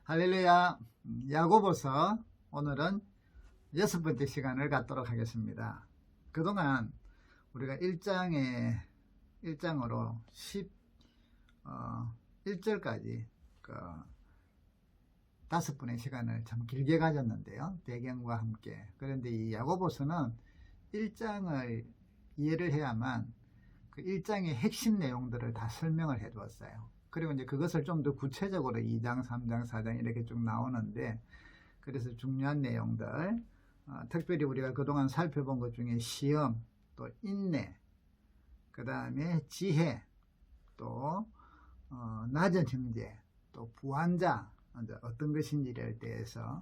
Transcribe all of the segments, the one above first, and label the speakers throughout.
Speaker 1: 할렐루야. 야고보서 오늘은 6번째 시간을 갖도록 하겠습니다. 그동안 우리가 1장으로 11절까지 그 5분의 시간을 참 길게 가졌는데요. 배경과 함께. 그런데 이 야고보서는 1장을 이해를 해야만 그 1장의 핵심 내용들을 다 설명을 해 두었어요. 그리고 이제 그것을 좀 더 구체적으로 2장, 3장, 4장 이렇게 쭉 나오는데, 그래서 중요한 내용들, 특별히 우리가 그동안 살펴본 것 중에 시험, 또 인내, 그 다음에 지혜, 또 낮은 형제, 또 부한자, 어떤 것인지에 대해서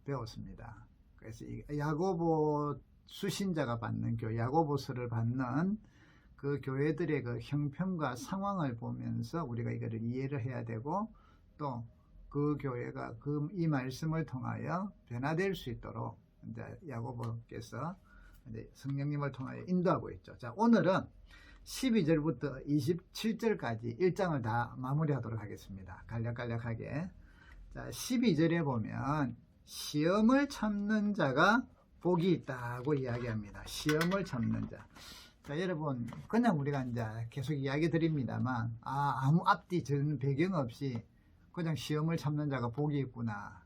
Speaker 1: 배웠습니다. 그래서 이 야고보 수신자가 받는 야고보서를 받는 그 교회들의 그 형편과 상황을 보면서 우리가 이거를 이해를 해야 되고, 또 그 교회가 이 말씀을 통하여 변화될 수 있도록 이제 야고보께서 이제 성령님을 통하여 인도하고 있죠. 자, 오늘은 12절부터 27절까지 1장을 다 마무리하도록 하겠습니다. 간략간략하게. 자, 12절에 보면 시험을 참는 자가 복이 있다고 이야기합니다. 시험을 참는 자. 자, 여러분, 그냥 우리가 이제 계속 이야기 드립니다만, 아무 앞뒤 전 배경 없이 그냥 시험을 참는 자가 복이 있구나.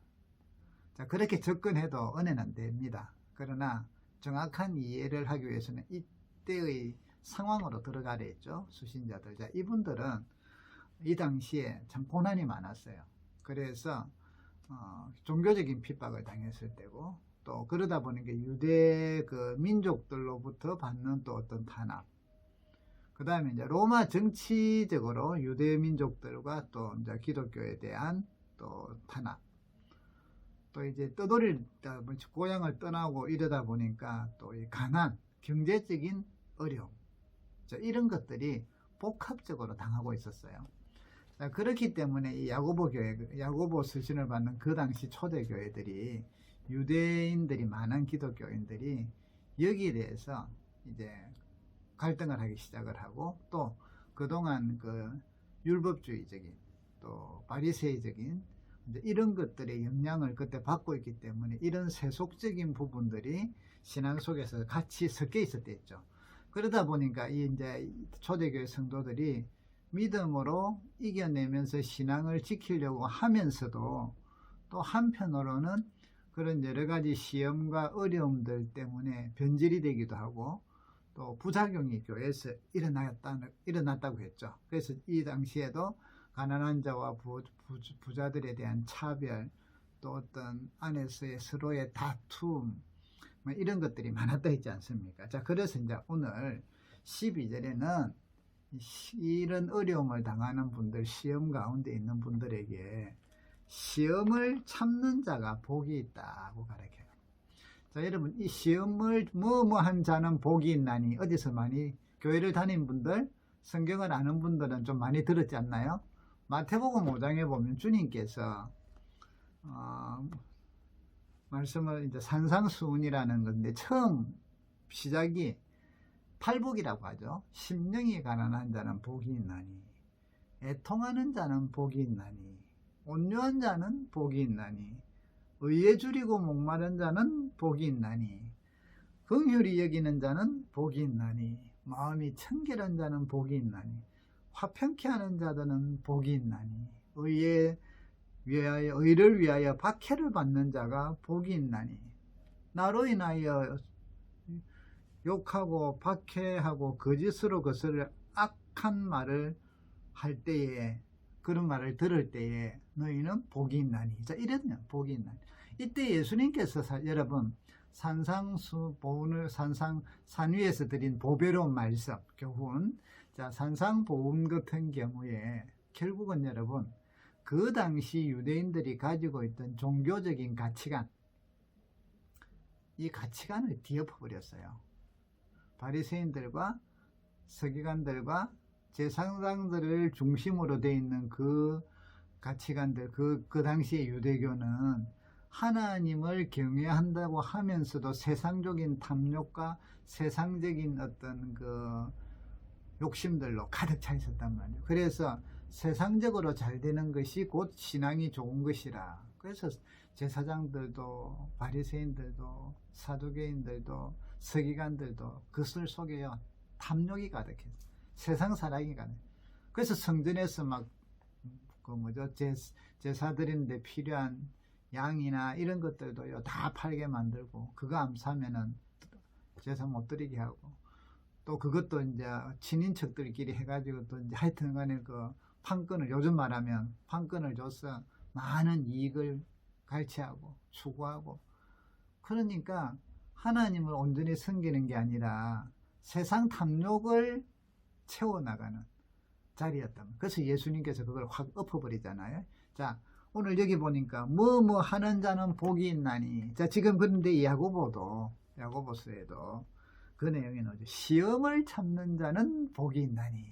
Speaker 1: 자, 그렇게 접근해도 은혜는 됩니다. 그러나 정확한 이해를 하기 위해서는 이때의 상황으로 들어가려 했죠. 수신자들. 자, 이분들은 이 당시에 참 고난이 많았어요. 그래서 종교적인 핍박을 당했을 때고, 또 그러다 보니까 유대 그 민족들로부터 받는 또 어떤 탄압, 그 다음에 이제 로마 정치적으로 유대 민족들과 또 이제 기독교에 대한 또 탄압, 또 이제 떠돌이다 고향을 떠나고 이러다 보니까 또 이 가난, 경제적인 어려움, 이런 것들이 복합적으로 당하고 있었어요. 자, 그렇기 때문에 이 야고보 서신을 받는 그 당시 초대 교회들이, 유대인들이 많은 기독교인들이 여기에 대해서 이제 갈등을 하기 시작을 하고, 또 그동안 그 율법주의적인 또 바리새이적인 이런 것들의 영향을 그때 받고 있기 때문에 이런 세속적인 부분들이 신앙 속에서 같이 섞여 있었댔죠. 그러다 보니까 이제 초대교회 성도들이 믿음으로 이겨내면서 신앙을 지키려고 하면서도, 또 한편으로는 그런 여러 가지 시험과 어려움들 때문에 변질이 되기도 하고, 또 부작용이 교회에서 일어났다고 했죠. 그래서 이 당시에도 가난한 자와 부자들에 대한 차별, 또 어떤 안에서의 서로의 다툼, 이런 것들이 많았다 했지 않습니까? 자, 그래서 이제 오늘 12절에는 이런 어려움을 당하는 분들, 시험 가운데 있는 분들에게 시험을 참는 자가 복이 있다고 가르쳐요. 자, 여러분, 이 시험을 뭐뭐한 자는 복이 있나니, 어디서 많이 교회를 다닌 분들, 성경을 아는 분들은 좀 많이 들었지 않나요? 마태복음 5장에 보면 주님께서 말씀을 이제 산상수훈이라는 건데, 처음 시작이 팔복이라고 하죠. 심령이 가난한 자는 복이 있나니, 애통하는 자는 복이 있나니, 온유한 자는 복이 있나니, 의에 줄이고 목마른 자는 복이 있나니, 긍휼히 여기는 자는 복이 있나니, 마음이 청결한 자는 복이 있나니, 화평케 하는 자들은 복이 있나니, 의를 위하여 박해를 받는 자가 복이 있나니, 나로 인하여 욕하고 박해하고 거짓으로 그것을 악한 말을 할 때에, 그런 말을 들을 때에 너희는 복이 있나니. 자, 이랬냐, 복이 있나니. 이때 예수님께서 여러분 산상수보훈을 산 위에서 드린 보배로운 말씀, 교훈. 자, 산상보훈 같은 경우에 결국은 여러분 그 당시 유대인들이 가지고 있던 종교적인 가치관, 이 가치관을 뒤엎어버렸어요. 바리새인들과 서기관들과 제사장들을 중심으로 되어 있는 그 가치관들, 그 당시의 유대교는 하나님을 경외한다고 하면서도 세상적인 탐욕과 세상적인 어떤 그 욕심들로 가득 차 있었단 말이에요. 그래서 세상적으로 잘 되는 것이 곧 신앙이 좋은 것이라. 그래서 제사장들도 바리새인들도 사두개인들도 서기관들도 그들 속에요 탐욕이 가득해. 세상 사랑이 가득해. 그래서 성전에서 막 그 뭐죠 제사 드리는데 필요한 양이나 이런 것들도요 다 팔게 만들고 그거 안 사면은 제사 못 드리게 하고 또 그것도 이제 친인척들끼리 해가지고 또 이제 하여튼간에 그 판권을 요즘 말하면 판권을 줘서 많은 이익을 갈취하고 추구하고 그러니까 하나님을 온전히 섬기는 게 아니라 세상 탐욕을 채워나가는 자리였다. 그래서 예수님께서 그걸 확 엎어버리잖아요. 자, 오늘 여기 보니까 뭐 하는 자는 복이 있나니. 자, 지금 그런데 야고보서에도 그 내용이 나오죠. 시험을 참는 자는 복이 있나니.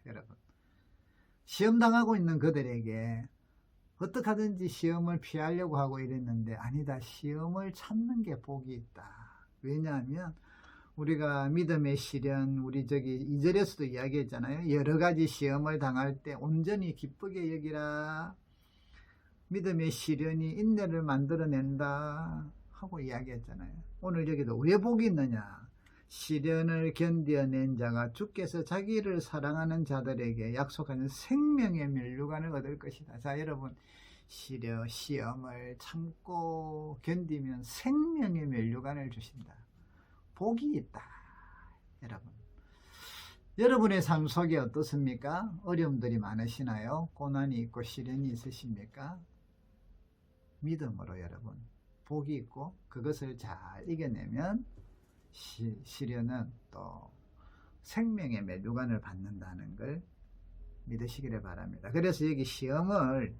Speaker 1: 여러분, 시험 당하고 있는 그들에게 어떻게 하든지 시험을 피하려고 하고 이랬는데 아니다. 시험을 참는 게 복이 있다. 왜냐하면 우리가 믿음의 시련, 우리 저기 2절에서도 이야기했잖아요. 여러 가지 시험을 당할 때 온전히 기쁘게 여기라. 믿음의 시련이 인내를 만들어낸다 하고 이야기했잖아요. 오늘 여기도 왜 복이 있느냐. 시련을 견뎌낸 자가 주께서 자기를 사랑하는 자들에게 약속하는 생명의 면류관을 얻을 것이다. 자, 여러분, 시험을 참고 견디면 생명의 면류관을 주신다. 복이 있다. 여러분의 삶 속에 어떻습니까? 어려움들이 많으시나요? 고난이 있고 시련이 있으십니까? 믿음으로 여러분 복이 있고 그것을 잘 이겨내면 시련은 또 생명의 면류관을 받는다는 걸 믿으시기를 바랍니다. 그래서 여기 시험을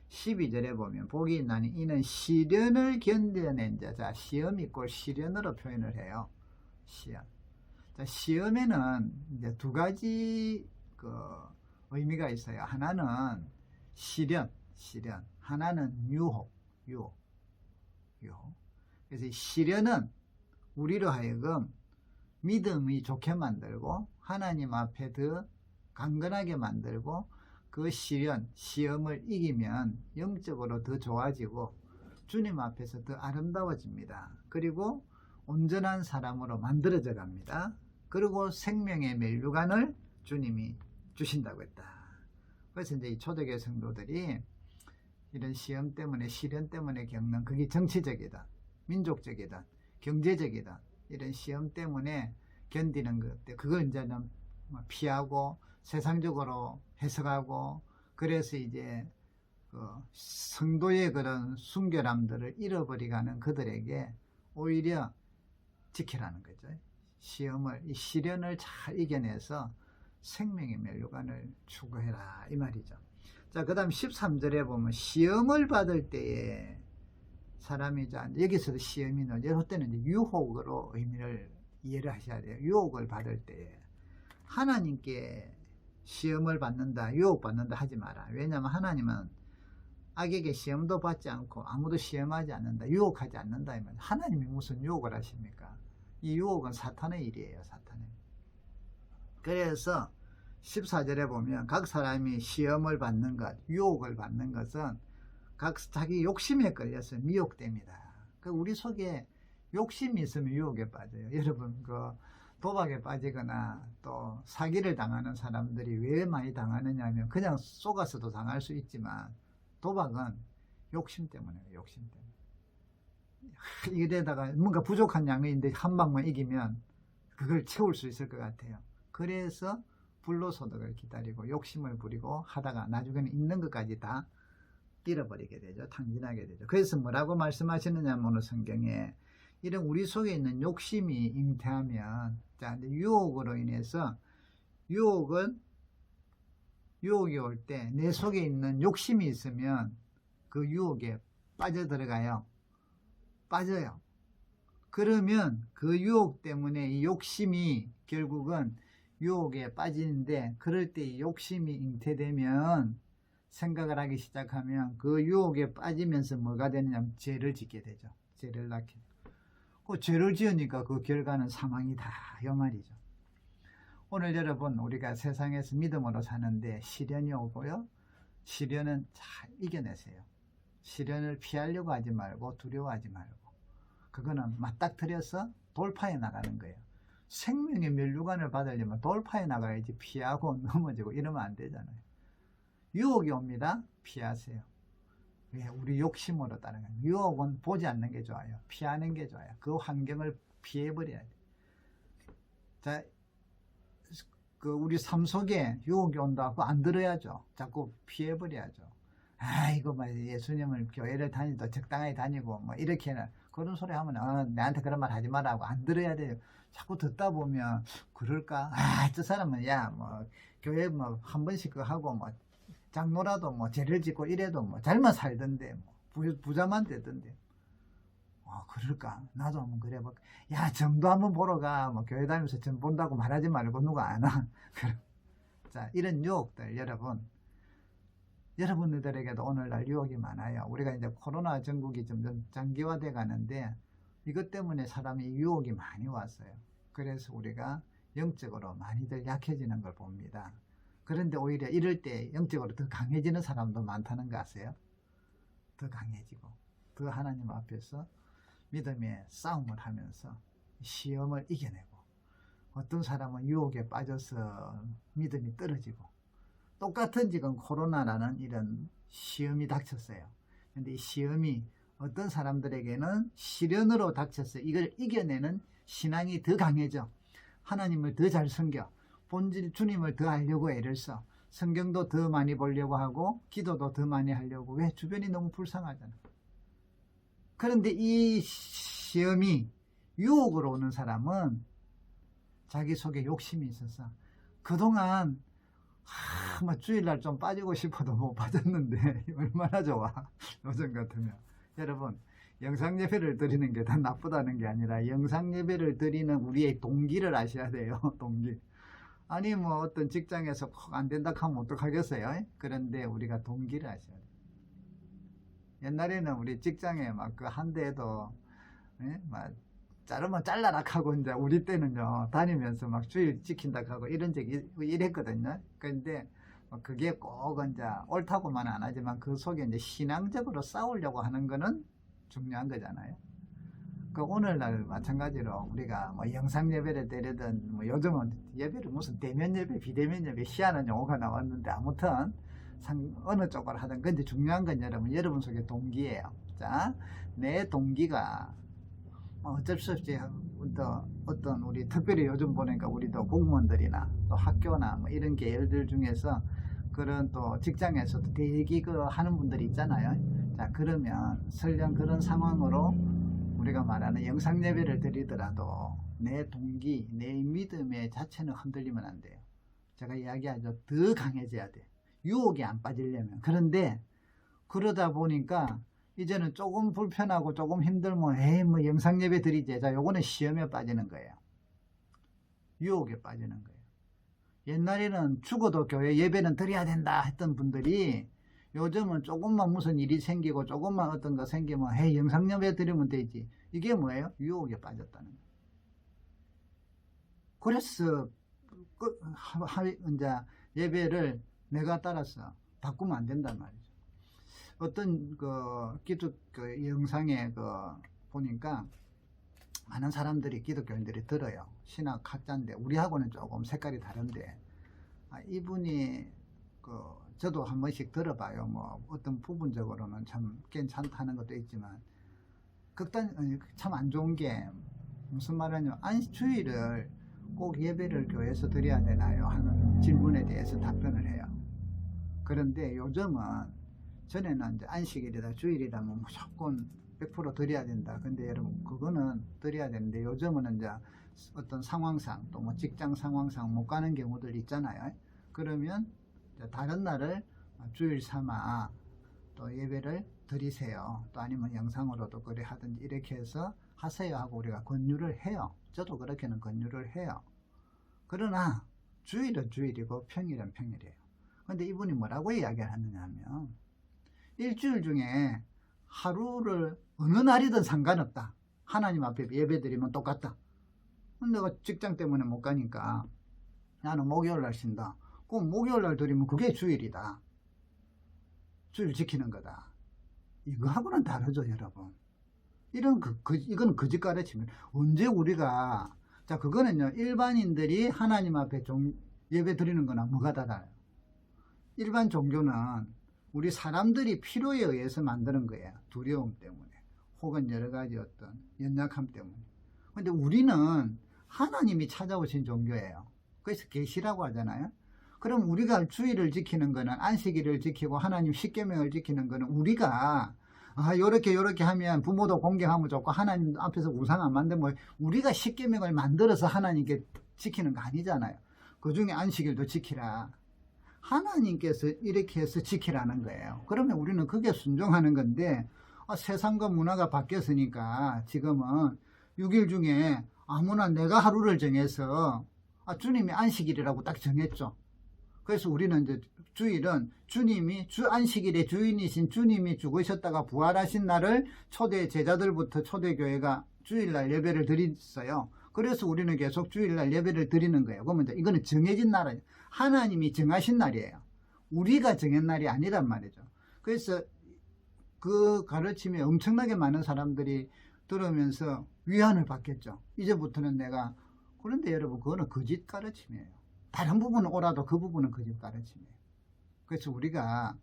Speaker 1: 12절에 보면 복이 있나니 이는 시련을 견뎌낸 자. 자, 시험이 꼴 시련으로 표현을 해요. 시험. 자, 시험에는 이제 두 가지 그 의미가 있어요. 하나는 시련. 하나는 유혹. 그래서 시련은 우리로 하여금 믿음이 좋게 만들고 하나님 앞에 더 강건하게 만들고 그 시험을 이기면 영적으로 더 좋아지고 주님 앞에서 더 아름다워집니다. 그리고 온전한 사람으로 만들어져 갑니다. 그리고 생명의 면류관을 주님이 주신다고 했다. 그래서 이제 이 초대교회 성도들이 이런 시험 때문에 시련 때문에 겪는 그게 정치적이다, 민족적이다, 경제적이다 이런 시험 때문에 견디는 것 그걸 이제는 피하고 세상적으로 해석하고 그래서 이제 그 성도의 그런 순결함들을 잃어버리가는 그들에게 오히려 지키라는 거죠. 이 시련을 잘 이겨내서 생명의 면류관을 추구해라 이 말이죠. 자, 그 다음 13절에 보면 시험을 받을 때에 사람이 여기서도 시험이 나오죠. 그때는 이제 유혹으로 의미를 이해를 하셔야 돼요. 유혹을 받을 때에 하나님께 시험을 받는다, 유혹받는다 하지 마라. 왜냐하면 하나님은 악에게 시험도 받지 않고 아무도 시험하지 않는다, 유혹하지 않는다. 하나님이 무슨 유혹을 하십니까? 이 유혹은 사탄의 일이에요. 사탄의. 그래서 14절에 보면 각 사람이 시험을 받는 것, 유혹을 받는 것은 각 자기 욕심에 걸려서 미혹됩니다. 우리 속에 욕심이 있으면 유혹에 빠져요. 여러분 도박에 빠지거나 또 사기를 당하는 사람들이 왜 많이 당하느냐 하면 그냥 속아서도 당할 수 있지만 도박은 욕심 때문에요. 욕심 때문에. 이래다가 뭔가 부족한 양인데 한 방만 이기면 그걸 채울 수 있을 것 같아요. 그래서 불로소득을 기다리고 욕심을 부리고 하다가 나중에는 있는 것까지 다 잃어버리게 되죠. 탕진하게 되죠. 그래서 뭐라고 말씀하시느냐 오늘 성경에 이런 우리 속에 있는 욕심이 잉태하면 자, 유혹으로 인해서 유혹이 올 때 내 속에 있는 욕심이 있으면 그 유혹에 빠져요. 그러면 그 유혹 때문에 이 욕심이 결국은 유혹에 빠지는데 그럴 때 이 욕심이 잉태되면 생각을 하기 시작하면 그 유혹에 빠지면서 뭐가 되느냐면 죄를 짓게 되죠. 죄를 낳게 되죠. 그 죄를 지으니까 그 결과는 사망이다 이 말이죠. 오늘 여러분 우리가 세상에서 믿음으로 사는데 시련이 오고요. 시련은 잘 이겨내세요. 시련을 피하려고 하지 말고 두려워하지 말고 그거는 맞닥뜨려서 돌파해 나가는 거예요. 생명의 면류관을 받으려면 돌파해 나가야지 피하고 넘어지고 이러면 안 되잖아요. 유혹이 옵니다. 피하세요. 왜? 우리 욕심으로 따라가는 거예요. 유혹은 보지 않는 게 좋아요. 피하는 게 좋아요. 그 환경을 피해버려야 돼요. 자, 우리 삶 속에 유혹이 온다고 안 들어야죠. 자꾸 피해버려야죠. 이거 뭐 예수님을 교회를 다니도 적당하게 다니고 뭐 이렇게는 그런 소리 하면 내한테 그런 말 하지 말라고 안 들어야 돼요. 자꾸 듣다 보면 그럴까? 저 사람은 뭐 교회 뭐 한 번씩 그거 하고 뭐 장로라도 뭐 죄를 짓고 이래도 뭐 잘만 살던데 뭐 부자만 되던데. 그럴까? 나도 한번 그래 볼까? 점도 한번 보러 가. 뭐 교회 다니면서 점 본다고 말하지 말고 누가 안 와. 자, 이런 유혹들 여러분들에게도 오늘날 유혹이 많아요. 우리가 이제 코로나 전국이 점점 장기화돼 가는데 이것 때문에 사람이 유혹이 많이 왔어요. 그래서 우리가 영적으로 많이들 약해지는 걸 봅니다. 그런데 오히려 이럴 때 영적으로 더 강해지는 사람도 많다는 거 아세요? 더 강해지고 더 하나님 앞에서 믿음의 싸움을 하면서 시험을 이겨내고 어떤 사람은 유혹에 빠져서 믿음이 떨어지고 똑같은 지금 코로나라는 이런 시험이 닥쳤어요. 근데 이 시험이 어떤 사람들에게는 시련으로 닥쳐서 이걸 이겨내는 신앙이 더 강해져. 하나님을 더 잘 섬겨. 본질 주님을 더 알려고 애를 써. 성경도 더 많이 보려고 하고 기도도 더 많이 하려고. 왜? 주변이 너무 불쌍하잖아. 그런데 이 시험이 유혹으로 오는 사람은 자기 속에 욕심이 있어서 그동안 뭐 주일날 좀 빠지고 싶어도 못 빠졌는데 얼마나 좋아. 요즘 같으면. 여러분, 영상 예배를 드리는 게 다 나쁘다는 게 아니라 영상 예배를 드리는 우리의 동기를 아셔야 돼요. 동기. 아니 뭐 어떤 직장에서 안 된다 하면 어떡하겠어요? 그런데 우리가 동기를 아셔야 돼요. 옛날에는 우리 직장에 막 그 한 대에도 막 자르면 잘라라 하고 이제 우리 때는요 다니면서 막 주일 지킨다 하고 이런 적이 이랬거든요. 그런데 그게 꼭 이제 옳다고만 안 하지만 그 속에 이제 신앙적으로 싸우려고 하는 거는 중요한 거잖아요. 그 오늘날 마찬가지로 우리가 뭐 영상 예배를 드리든 뭐 요즘은 예배를 무슨 대면 예배, 비대면 예배 희한한 용어가 나왔는데 아무튼 어느 쪽으로 하든 근데 중요한 건 여러분 속에 동기예요. 자, 내 동기가 어쩔 수 없이 어떤 우리 특별히 요즘 보니까 우리도 공무원들이나 또 학교나 뭐 이런 계열들 중에서 그런 또 직장에서도 대기 하는 분들이 있잖아요. 자, 그러면 설령 그런 상황으로 우리가 말하는 영상 예배를 드리더라도 내 동기, 내 믿음의 자체는 흔들리면 안 돼요. 제가 이야기하죠. 더 강해져야 돼. 유혹에 안 빠지려면. 그런데 그러다 보니까 이제는 조금 불편하고 조금 힘들면 뭐 영상 예배 드리지. 자, 요거는 시험에 빠지는 거예요. 유혹에 빠지는 거예요. 옛날에는 죽어도 교회 예배는 드려야 된다 했던 분들이 요즘은 조금만 무슨 일이 생기고 조금만 어떤 거 생기면 영상 예배 드리면 되지. 이게 뭐예요? 유혹에 빠졌다는 거예요. 그래서 이제 예배를 내가 따라서 바꾸면 안 된단 말이죠. 어떤 기독 영상에 보니까 많은 사람들이 기독교인들이 들어요. 신학학자인데 우리하고는 조금 색깔이 다른데 이분이 저도 한 번씩 들어봐요. 뭐 어떤 부분적으로는 참 괜찮다는 것도 있지만 참 안 좋은 게 무슨 말이냐면 주일을 꼭 예배를 교회에서 드려야 되나요? 하는 질문에 대해서 답변을 해요. 그런데 요즘은 전에는 이제 안식일이다 주일이라면 무조건 100% 드려야 된다. 근데 여러분 그거는 드려야 되는데 요즘은 이제 어떤 상황상 또 뭐 직장 상황상 못 가는 경우들 있잖아요. 그러면 다른 날을 주일 삼아 또 예배를 드리세요. 또 아니면 영상으로도 그래 하든지 이렇게 해서 하세요 하고 우리가 권유를 해요. 저도 그렇게는 권유를 해요. 그러나 주일은 주일이고 평일은 평일이에요. 근데 이분이 뭐라고 이야기를 하느냐 하면 일주일 중에 하루를 어느 날이든 상관없다. 하나님 앞에 예배 드리면 똑같다. 내가 직장 때문에 못 가니까 나는 목요일날 쉰다. 그럼 목요일날 드리면 그게 주일이다. 주일 지키는 거다. 이거하고는 다르죠, 여러분. 이건 거짓 가르침이에요. 언제 우리가, 자, 그거는요, 일반인들이 하나님 앞에 예배 드리는 거나 뭐가 달라요? 일반 종교는 우리 사람들이 필요에 의해서 만드는 거예요. 두려움 때문에. 혹은 여러 가지 어떤 연약함 때문에. 근데 우리는 하나님이 찾아오신 종교예요. 그래서 계시라고 하잖아요. 그럼 우리가 주일을 지키는 거는, 안식일을 지키고 하나님 십계명을 지키는 거는 우리가 요렇게 하면 부모도 공경하면 좋고 하나님 앞에서 우상 안 만들면 우리가 십계명을 만들어서 하나님께 지키는 거 아니잖아요. 그 중에 안식일도 지키라. 하나님께서 이렇게 해서 지키라는 거예요. 그러면 우리는 그게 순종하는 건데, 세상과 문화가 바뀌었으니까 지금은 6일 중에 아무나 내가 하루를 정해서 주님이 안식일이라고 딱 정했죠. 그래서 우리는 이제 주일은 주님이 안식일의 주인이신 주님이 죽으셨다가 부활하신 날을 제자들부터 초대교회가 주일날 예배를 드렸어요. 그래서 우리는 계속 주일날 예배를 드리는 거예요. 그러면 이거는 정해진 날이에요. 하나님이 정하신 날이에요. 우리가 정한 날이 아니란 말이죠. 그래서 그 가르침에 엄청나게 많은 사람들이 들으면서 위안을 받겠죠. 이제부터는 그런데 여러분, 그거는 거짓 가르침이에요. 다른 부분은 옳아도 그 부분은 거짓 가르침이에요. 그래서 우리가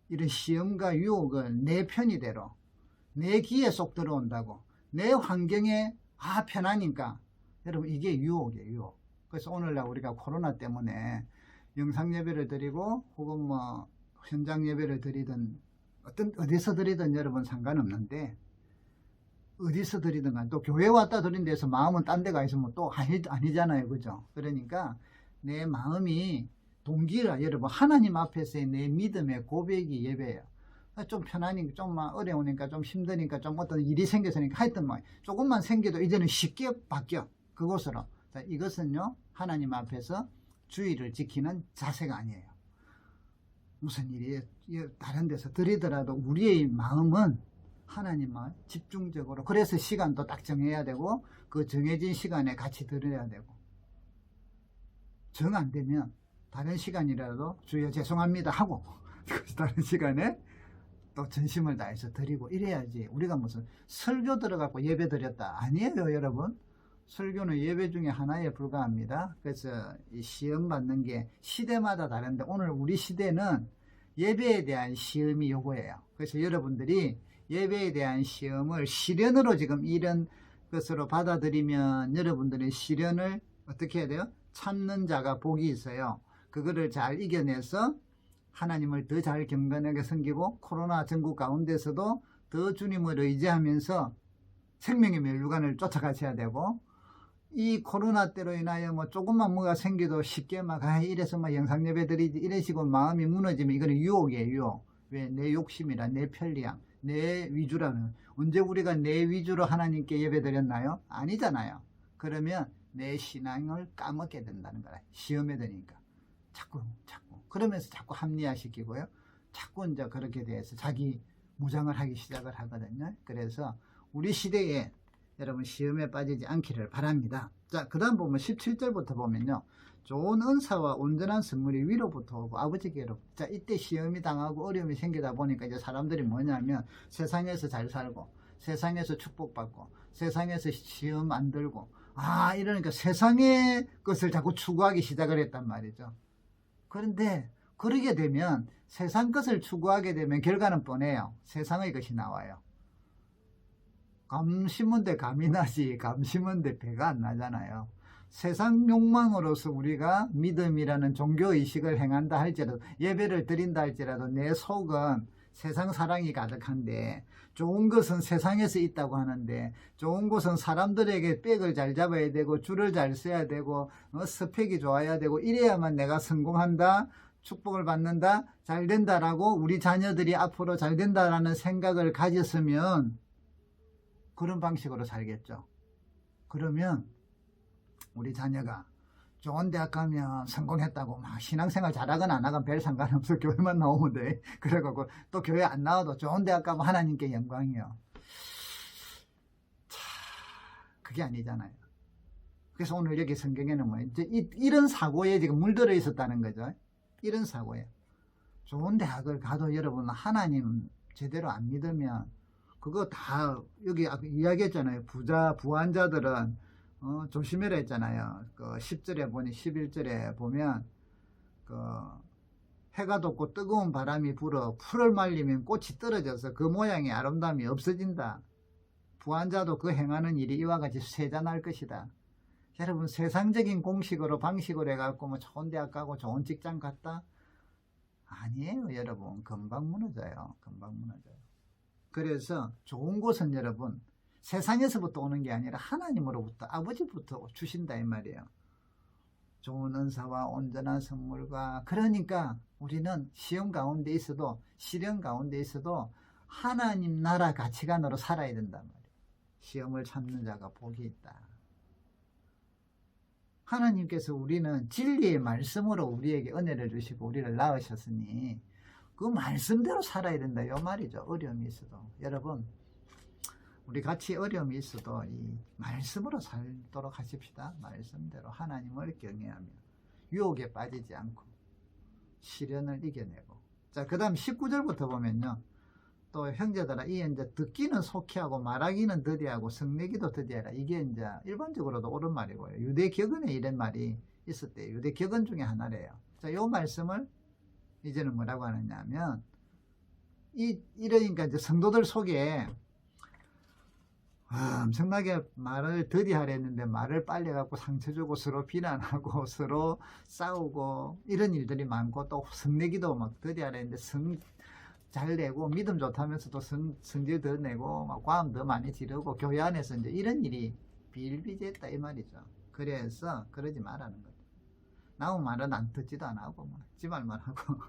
Speaker 1: 이런 시험과 유혹을 내 편의대로, 내 귀에 쏙 들어온다고, 내 환경에 편하니까, 여러분, 이게 유혹이에요, 유혹. 그래서 오늘날 우리가 코로나 때문에 영상 예배를 드리고 혹은 현장 예배를 드리든 어디서 드리든 여러분 상관없는데, 어디서 드리든 간 또 교회 왔다 드린 데서 마음은 딴 데 가 있으면 또 아니잖아요. 그죠? 그러니까 내 마음이 동기라, 여러분, 하나님 앞에서의 내 믿음의 고백이 예배예요. 좀 편하니까, 좀 어려우니까, 좀 힘드니까, 좀 어떤 일이 생겼으니까, 하여튼 조금만 생겨도 이제는 쉽게 바뀌어. 그곳으로. 자, 이것은요, 하나님 앞에서 주의를 지키는 자세가 아니에요. 무슨 일이 다른 데서 드리더라도 우리의 마음은 하나님만 집중적으로, 그래서 시간도 딱 정해야 되고, 그 정해진 시간에 같이 드려야 되고, 정 안 되면 다른 시간이라도 주여 죄송합니다 하고 다른 시간에 또 전심을 다해서 드리고 이래야지. 우리가 무슨 설교 들어가고 예배 드렸다 아니에요, 여러분. 설교는 예배 중에 하나에 불과합니다. 그래서 이 시험 받는 게 시대마다 다른데, 오늘 우리 시대는 예배에 대한 시험이 요거예요. 그래서 여러분들이 예배에 대한 시험을 시련으로 지금 이런 것으로 받아들이면 여러분들의 시련을 어떻게 해야 돼요? 참는 자가 복이 있어요. 그거를 잘 이겨내서 하나님을 더 잘 경건하게 섬기고, 코로나 전국 가운데서도 더 주님을 의지하면서 생명의 멸류관을 쫓아가셔야 되고, 이 코로나 때로 인하여 조금만 뭐가 생겨도 쉽게 이래서 영상 예배 드리지 이런 식으로 마음이 무너지면 이거는 유혹이에요, 유혹. 왜? 내 욕심이라, 내 편리함, 내 위주라는. 언제 우리가 내 위주로 하나님께 예배 드렸나요? 아니잖아요. 그러면 내 신앙을 까먹게 된다는 거라. 시험에 드니까 자꾸 그러면서 자꾸 합리화시키고요, 자꾸 이제 그렇게 돼서 자기 무장을 하기 시작을 하거든요. 그래서 우리 시대에 여러분 시험에 빠지지 않기를 바랍니다. 자, 그 다음 보면 17절부터 보면요, 좋은 은사와 온전한 선물이 위로부터 오고 아버지께로. 자, 이때 시험이 당하고 어려움이 생기다 보니까 이제 사람들이 뭐냐면 세상에서 잘 살고, 세상에서 축복받고, 세상에서 시험 안 들고, 이러니까 세상의 것을 자꾸 추구하기 시작을 했단 말이죠. 그런데 그러게 되면, 세상 것을 추구하게 되면 결과는 뻔해요. 세상의 것이 나와요. 감 심은 데 감이 나지, 감 심은 데 배가 안 나잖아요. 세상 욕망으로서 우리가 믿음이라는 종교의식을 행한다 할지라도, 예배를 드린다 할지라도 내 속은 세상 사랑이 가득한데, 좋은 것은 세상에서 있다고 하는데, 좋은 것은 사람들에게 백을 잘 잡아야 되고 줄을 잘 써야 되고 스펙이 좋아야 되고 이래야만 내가 성공한다, 축복을 받는다, 잘 된다라고, 우리 자녀들이 앞으로 잘 된다라는 생각을 가졌으면 그런 방식으로 살겠죠. 그러면 우리 자녀가 좋은 대학 가면 성공했다고 신앙생활 잘하거나 안 하건 별 상관없어, 교회만 나오면 돼. 그래갖고 또 교회 안 나와도 좋은 대학 가면 하나님께 영광이요. 그게 아니잖아요. 그래서 오늘 여기 성경에는 뭐 이제 이런 사고에 지금 물들어 있었다는 거죠. 이런 사고에. 좋은 대학을 가도 여러분 하나님 제대로 안 믿으면 그거 다 여기 아까 이야기했잖아요. 부한자들은 조심해라 했잖아요. 그 10절에 보니 11절에 보면 그 해가 돋고 뜨거운 바람이 불어 풀을 말리면 꽃이 떨어져서 그 모양의 아름다움이 없어진다. 부한자도 그 행하는 일이 이와 같이 쇠잔할 것이다. 여러분 세상적인 공식으로 방식으로 해갖고 뭐 좋은 대학 가고 좋은 직장 갔다? 아니에요 여러분. 금방 무너져요. 금방 무너져요. 그래서 좋은 곳은 여러분 세상에서부터 오는 게 아니라 하나님으로부터 아버지부터 주신다 이 말이에요. 좋은 은사와 온전한 선물과 그러니까 우리는 시험 가운데 있어도 시련 가운데 있어도 하나님 나라 가치관으로 살아야 된단 말이에요. 시험을 참는 자가 복이 있다. 하나님께서 우리는 진리의 말씀으로 우리에게 은혜를 주시고 우리를 낳으셨으니 그 말씀대로 살아야 된다 이 말이죠. 어려움이 있어도 여러분 우리 같이 어려움이 있어도 이 말씀으로 살도록 하십시다. 말씀대로 하나님을 경외하며 유혹에 빠지지 않고 시련을 이겨내고. 자, 그 다음 19절부터 보면요. 또 형제들아 이 이제 듣기는 속히하고 말하기는 더디하고 성내기도 더디하라. 이게 이제 일반적으로도 옳은 말이고요. 유대 격언에 이런 말이 있었대요. 유대 격언 중에 하나래요. 자, 요 말씀을 이제는 뭐라고 하느냐 하면 이러니까 이제 성도들 속에 엄청나게 말을 더디하려 했는데 말을 빨리 갖고 상처 주고 서로 비난하고 서로 싸우고 이런 일들이 많고 또 성내기도 막 더디하려 했는데 잘 내고 믿음 좋다면서도 성질 더 내고 막 과음 더 많이 지르고 교회 안에서 이제 이런 일이 비일비재했다 이 말이죠. 그래서 그러지 말라는 거죠. 나무 말은 안 듣지도 안 하고 막 지 말만 하고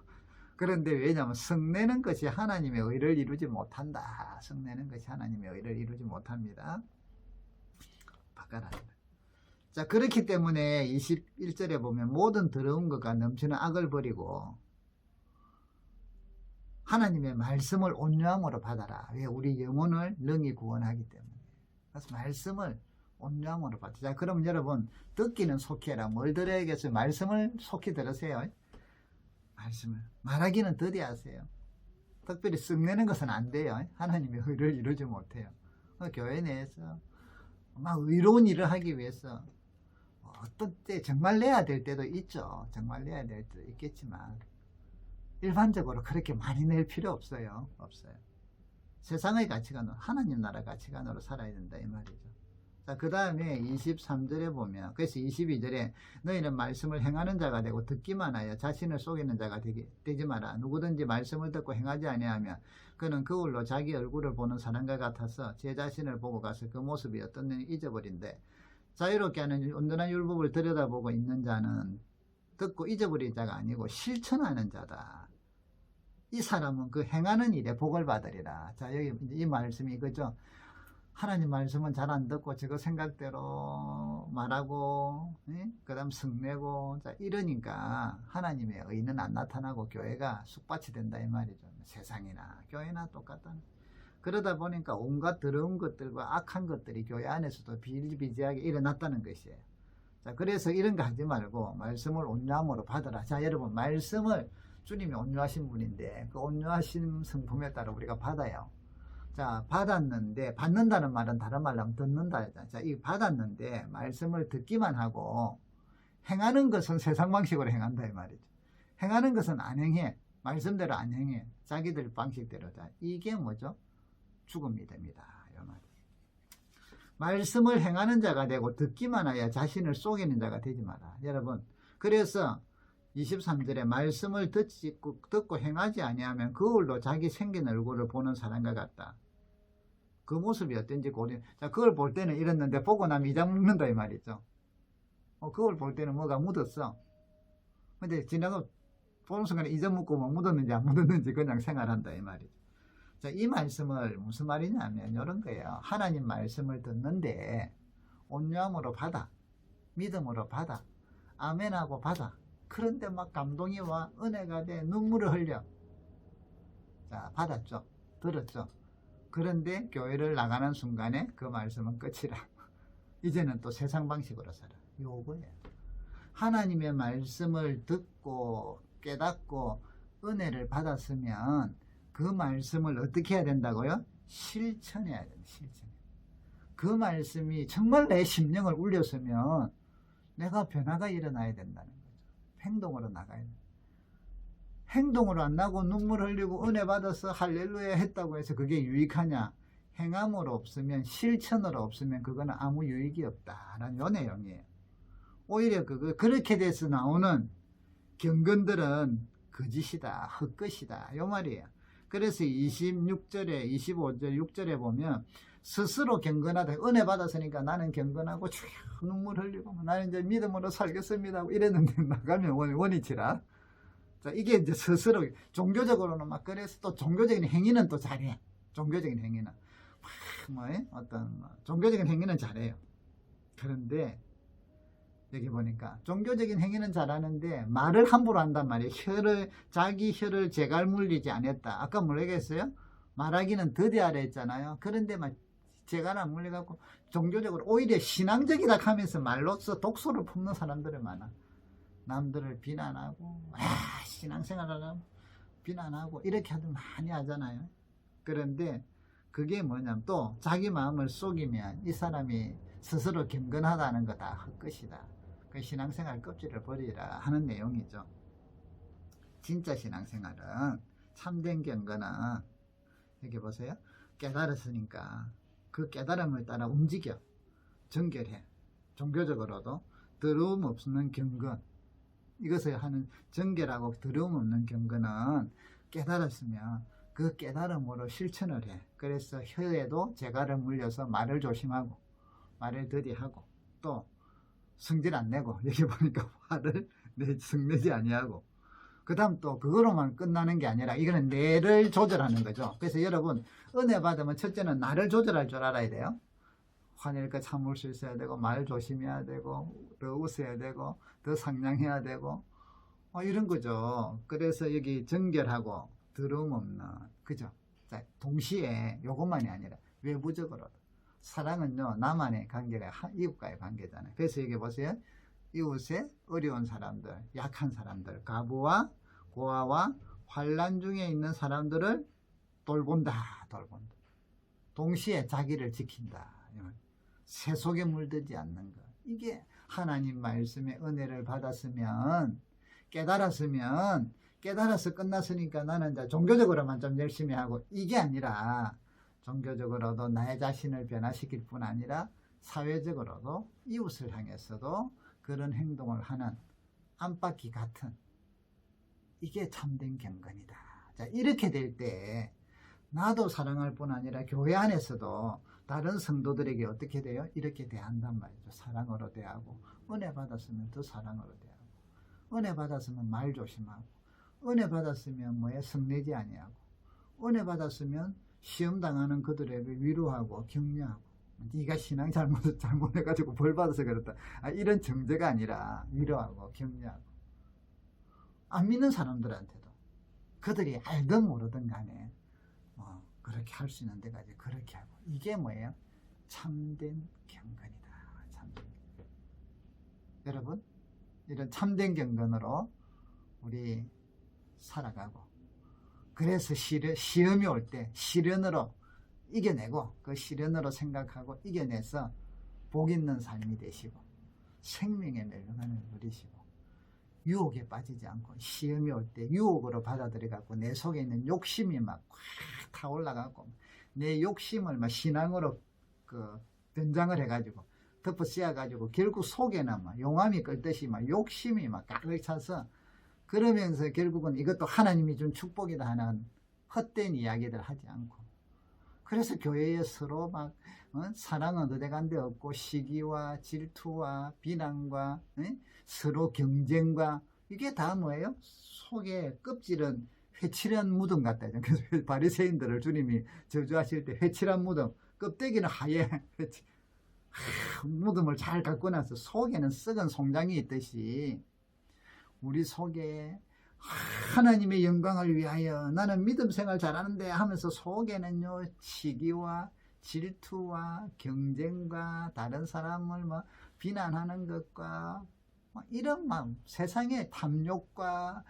Speaker 1: 그런데 왜냐하면 성내는 것이 하나님의 의를 이루지 못한다. 성내는 것이 하나님의 의를 이루지 못합니다. 바꿔라. 자, 그렇기 때문에 21절에 보면 모든 더러운 것과 넘치는 악을 버리고 하나님의 말씀을 온유함으로 받아라. 왜? 우리 영혼을 능히 구원하기 때문에. 그래서 말씀을 온유함으로 받아. 자, 그럼 여러분 듣기는 속히 해라. 뭘 들어야겠어요? 말씀을 속히 들으세요. 말씀을. 말하기는 더디하세요. 특별히 썩내는 것은 안 돼요. 하나님의 의를 이루지 못해요. 교회 내에서 막 의로운 일을 하기 위해서 어떤 때 정말 내야 될 때도 있죠. 정말 내야 될 때도 있겠지만 일반적으로 그렇게 많이 낼 필요 없어요. 없어요. 세상의 가치관으로 하나님 나라 가치관으로 살아야 된다 이 말이죠. 자, 그 다음에 23절에 보면 그래서 22절에 너희는 말씀을 행하는 자가 되고 듣기만 하여 자신을 속이는 자가 되지 마라. 누구든지 말씀을 듣고 행하지 아니하면 그는 거울로 자기 얼굴을 보는 사람과 같아서 제 자신을 보고 가서 그 모습이 어떤지 잊어버린대. 자유롭게 하는 온전한 율법을 들여다보고 있는 자는 듣고 잊어버린 자가 아니고 실천하는 자다. 이 사람은 그 행하는 일에 복을 받으리라. 자, 여기 이 말씀이 이거죠. 하나님 말씀은 잘 안 듣고 저거 생각대로 말하고 그 다음 성내고 자 이러니까 하나님의 의는 안 나타나고 교회가 쑥밭이 된다 이 말이죠. 세상이나 교회나 똑같다. 그러다 보니까 온갖 더러운 것들과 악한 것들이 교회 안에서도 비일비재하게 일어났다는 것이에요. 자, 그래서 이런 거 하지 말고 말씀을 온유함으로 받아라. 자, 여러분 말씀을 주님이 온유하신 분인데 그 온유하신 성품에 따라 우리가 받아요. 자, 받았는데 받는다는 말은 다른 말로 하면 듣는다. 자, 이 받았는데 말씀을 듣기만 하고 행하는 것은 세상 방식으로 행한다 이 말이죠. 행하는 것은 안 행해. 말씀대로 안 행해. 자기들 방식대로. 자, 이게 뭐죠? 죽음이 됩니다. 이 말이죠. 말씀을 행하는 자가 되고 듣기만 하여 자신을 속이는 자가 되지 마라. 여러분, 그래서 23절에 말씀을 듣고 행하지 아니하면 거울로 자기 생긴 얼굴을 보는 사람과 같다. 그 모습이 어떤지 고려. 자, 그걸 볼 때는 이랬는데 보고 나면 잊어먹는다 이 말이죠. 그걸 볼 때는 뭐가 묻었어. 근데 지나고 보는 순간에 잊어먹고 뭐 묻었는지 안 묻었는지 그냥 생활한다 이 말이죠. 자, 이 말씀을 무슨 말이냐면 이런 거예요. 하나님 말씀을 듣는데 온유함으로 받아. 믿음으로 받아. 아멘하고 받아. 그런데 막 감동이 와 은혜가 돼 눈물을 흘려. 자, 받았죠. 들었죠. 그런데 교회를 나가는 순간에 그 말씀은 끝이라. 이제는 또 세상 방식으로 살아. 요거예요. 하나님의 말씀을 듣고 깨닫고 은혜를 받았으면 그 말씀을 어떻게 해야 된다고요? 실천해야 돼요. 실천. 그 말씀이 정말 내 심령을 울렸으면 내가 변화가 일어나야 된다는 거죠. 행동으로 나가야 돼요. 행동으로 안 나고 눈물 흘리고 은혜 받아서 할렐루야 했다고 해서 그게 유익하냐? 행함으로 없으면, 실천으로 없으면 그거는 아무 유익이 없다라는 요 내용이에요. 오히려 그렇게 돼서 나오는 경건들은 거짓이다, 헛것이다 요 말이에요. 그래서 26절에 25절 6절에 보면 스스로 경건하다, 은혜 받았으니까 나는 경건하고 쭉 눈물 흘리고 나는 이제 믿음으로 살겠습니다 이랬는데 나가면 원이치라. 자, 이게 이제 스스로 종교적으로는 막 그래서 또 종교적인 행위는 또 잘해. 종교적인 행위는 어떤 종교적인 행위는 잘해요. 그런데 여기 보니까 종교적인 행위는 잘하는데 말을 함부로 한단 말이에요. 자기 혀를 제갈 물리지 않았다. 아까 뭐라고 했어요? 말하기는 더디하라 했잖아요. 그런데 막 제갈 안 물려갖고 종교적으로 오히려 신앙적이다 하면서 말로써 독소를 품는 사람들이 많아. 남들을 비난하고 신앙생활을 비난하고 이렇게 하도 많이 하잖아요. 그런데 그게 뭐냐면 또 자기 마음을 속이면 이 사람이 스스로 경건하다는 거 다 헛것이다. 그 신앙생활 껍질을 버리라 하는 내용이죠. 진짜 신앙생활은, 참된 경건은 여기 보세요. 깨달았으니까 그 깨달음을 따라 움직여 정결해. 종교적으로도 더러움 없는 경건, 이것을 하는 정결하고 더러움 없는 경건은 깨달았으면 그 깨달음으로 실천을 해. 그래서 혀에도 재갈을 물려서 말을 조심하고 말을 더디하고 또 성질 안 내고, 여기 보니까 화를 성내지 아니하고, 그 다음 또 그거로만 끝나는 게 아니라 이거는 뇌를 조절하는 거죠. 그래서 여러분 은혜 받으면 첫째는 나를 조절할 줄 알아야 돼요. 화낼 거 참을 수 있어야 되고, 말 조심해야 되고, 더 웃어야 되고, 더 상냥해야 되고, 이런 거죠. 그래서 여기 정결하고 더러움 없는, 그죠? 자, 동시에 요것만이 아니라 외부적으로 사랑은요, 나만의 관계가 이웃과의 관계잖아요. 그래서 여기 보세요. 이웃의 어려운 사람들, 약한 사람들, 가부와 고아와 환난 중에 있는 사람들을 돌본다. 동시에 자기를 지킨다. 새 속에 물들지 않는 것. 이게 하나님 말씀의 은혜를 받았으면, 깨달아서 끝났으니까 나는 이제 종교적으로만 좀 열심히 하고, 이게 아니라 종교적으로도 나의 자신을 변화시킬 뿐 아니라 사회적으로도 이웃을 향해서도 그런 행동을 하는 안팎이 같은, 이게 참된 경건이다. 자, 이렇게 될 때 나도 사랑할 뿐 아니라 교회 안에서도 다른 성도들에게 어떻게 돼요? 이렇게 대한단 말이죠. 사랑으로 대하고, 은혜 받았으면 더 사랑으로 대하고, 은혜 받았으면 말 조심하고, 은혜 받았으면 성내지 아니하고, 은혜 받았으면 시험 당하는 그들에게 위로하고 격려하고, 네가 신앙 잘못해가지고 벌 받아서 그렇다, 이런 정죄가 아니라 위로하고 격려하고, 안 믿는 사람들한테도 그들이 알든 모르든 간에 그렇게 할 수 있는 데까지 그렇게 하고, 이게 뭐예요? 참된 경건이다. 참된 경건. 여러분, 이런 참된 경건으로 우리 살아가고, 그래서 시험이 올 때 시련으로 이겨내고, 그 시련으로 생각하고 이겨내서 복 있는 삶이 되시고 생명의 멸망을 누리시고, 유혹에 빠지지 않고 시험이 올 때 유혹으로 받아들여갖고 내 속에 있는 욕심이 막 확 타올라가고, 내 욕심을 막 신앙으로 변장을 해가지고 덮어 씌워가지고 결국 속에는 막 용암이 끓듯이 막 욕심이 막 가득 차서, 그러면서 결국은 이것도 하나님이 준 축복이다 하는 헛된 이야기들 하지 않고, 그래서 교회에 서로 막 사랑은 어디간데 없고 시기와 질투와 비난과 서로 경쟁과, 이게 다 뭐예요? 속에 껍질은 회칠한 무덤 같다. 그래서 바리새인들을 주님이 저주하실 때 회칠한 무덤, 껍데기는 하얘 무덤을 잘 갖고 나서 속에는 썩은 송장이 있듯이, 우리 속에 하나님의 영광을 위하여 나는 믿음 생활 잘하는데 하면서 속에는요 시기와 질투와 경쟁과 다른 사람을 비난하는 것과 이런 마음, 세상의 탐욕과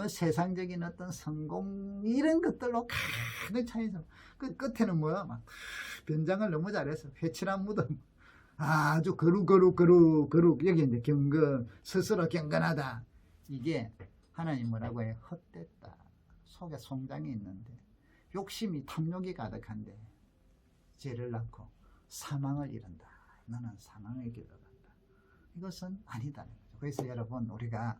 Speaker 1: 세상적인 어떤 성공 이런 것들로 가득 차있어. 그 끝에는 뭐야? 막 변장을 너무 잘해서 회칠한 무덤, 아주 거룩 여기 이제 경건, 스스로 경건하다. 이게 하나님 뭐라고 해요? 헛됐다. 속에 송장이 있는데 욕심이 탐욕이 가득한데 죄를 낳고 사망을 이룬다. 너는 사망의 길로 간다. 이것은 아니다는 거죠. 그래서 여러분, 우리가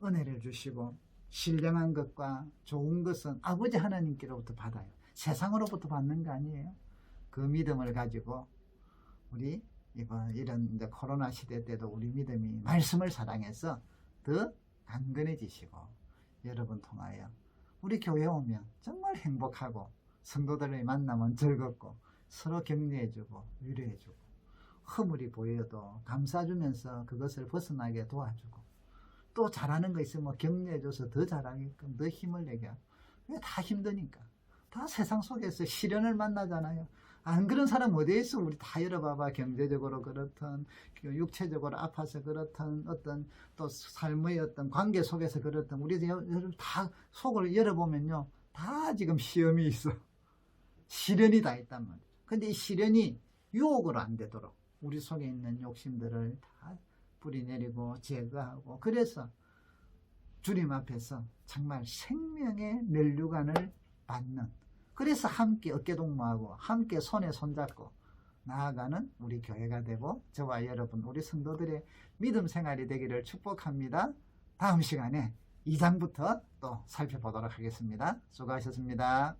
Speaker 1: 은혜를 주시고 신령한 것과 좋은 것은 아버지 하나님께로부터 받아요. 세상으로부터 받는 거 아니에요. 그 믿음을 가지고 우리 이번 이런 이제 코로나 시대 때도 우리 믿음이 말씀을 사랑해서 더 강건해지시고, 여러분 통하여 우리 교회 오면 정말 행복하고 성도들을 만나면 즐겁고 서로 격려해주고 위로해주고 허물이 보여도 감싸주면서 그것을 벗어나게 도와주고, 또 잘하는 거 있으면 격려해줘서 더 잘하게끔 더 힘을 내게 하고. 왜 다 힘드니까. 다 세상 속에서 시련을 만나잖아요. 안 그런 사람 어디에 있어? 우리 다 열어봐봐. 경제적으로 그렇든 육체적으로 아파서 그렇든 어떤 또 삶의 어떤 관계 속에서 그렇든 우리 다 속을 열어보면요, 다 지금 시험이 있어. 시련이 다 있단 말이죠. 근데 이 시련이 유혹으로 안 되도록 우리 속에 있는 욕심들을 다 뿌리내리고 제거하고, 그래서 주님 앞에서 정말 생명의 면류관을 받는, 그래서 함께 어깨동무하고 함께 손에 손잡고 나아가는 우리 교회가 되고 저와 여러분 우리 성도들의 믿음 생활이 되기를 축복합니다. 다음 시간에 2장부터 또 살펴보도록 하겠습니다. 수고하셨습니다.